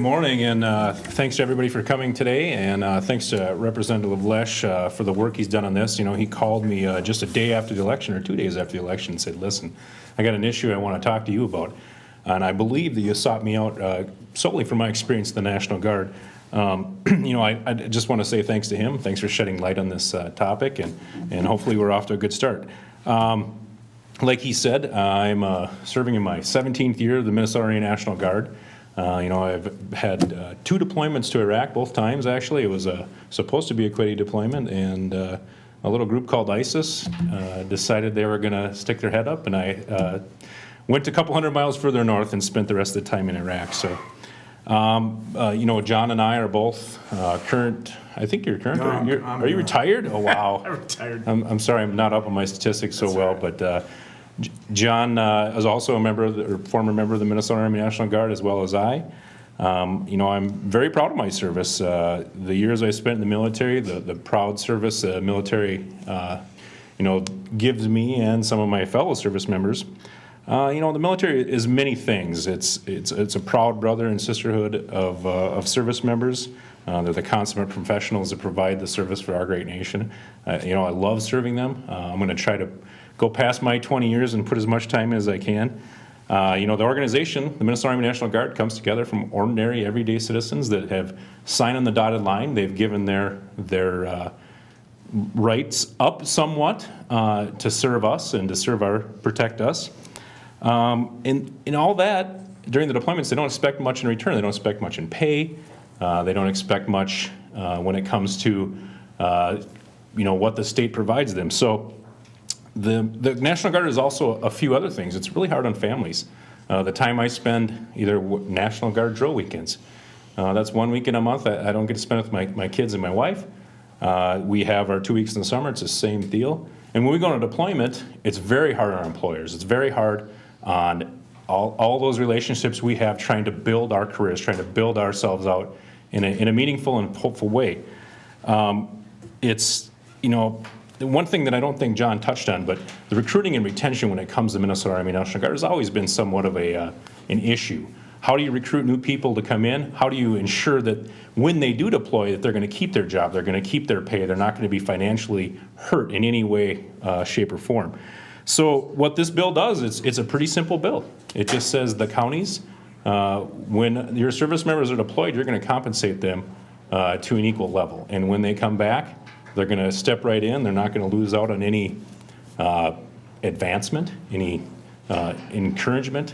Good morning, and thanks to everybody for coming today, and thanks to Representative Lesh for the work he's done on this. You know, he called me just a day after the election, or 2 days after the election, and said, listen, I got an issue I want to talk to you about. And I believe that you sought me out solely from my experience in the National Guard. You know, I just want to say thanks to him. Thanks for shedding light on this topic, and hopefully we're off to a good start. Like he said, I'm serving in my 17th year of the Minnesota Army National Guard. You know, I've had 2 deployments to Iraq, both times actually. It was supposed to be a Kuwaiti deployment, and a little group called ISIS decided they were going to stick their head up, and I went a couple hundred miles further north and spent the rest of the time in Iraq. So, you know, John and I are both current. I think you're current. No, are you retired? Oh, wow. I'm retired. I'm sorry, I'm not up on my statistics so well, right. but John is also a member of or former member of the Minnesota Army National Guard, as well as I. You know, I'm very proud of my service. The years I spent in the military, the proud service the military, you know, gives me and some of my fellow service members. You know, the military is many things. It's a proud brother and sisterhood of service members. They're the consummate professionals that provide the service for our great nation. You know, I love serving them. I'm going to try to go past my 20 years and put as much time as I can. You know, the organization, the Minnesota Army National Guard, comes together from ordinary, everyday citizens that have signed on the dotted line. They've given their rights up somewhat to serve us and to protect us. In all that, during the deployments, they don't expect much in return. They don't expect much in pay. They don't expect much when it comes to you know, what the state provides them. So the National Guard is also a few other things. It's really hard on families. The time I spend either National Guard drill weekends. That's 1 weekend a month I don't get to spend with my kids and my wife. We have our 2 weeks in the summer. It's the same deal. And when we go on a deployment, it's very hard on our employers. It's very hard on all those relationships we have trying to build our careers, trying to build ourselves out in a meaningful and hopeful way. It's, you know, the one thing that I don't think John touched on, but the recruiting and retention when it comes to Minnesota Army National Guard has always been somewhat of an issue. How do you recruit new people to come in? How do you ensure that when they do deploy that they're going to keep their job, they're going to keep their pay, they're not going to be financially hurt in any way, shape, or form? So what this bill does, it's a pretty simple bill. It just says the counties, when your service members are deployed, you're going to compensate them to an equal level. And when they come back, they're going to step right in. They're not going to lose out on any advancement, any encouragement.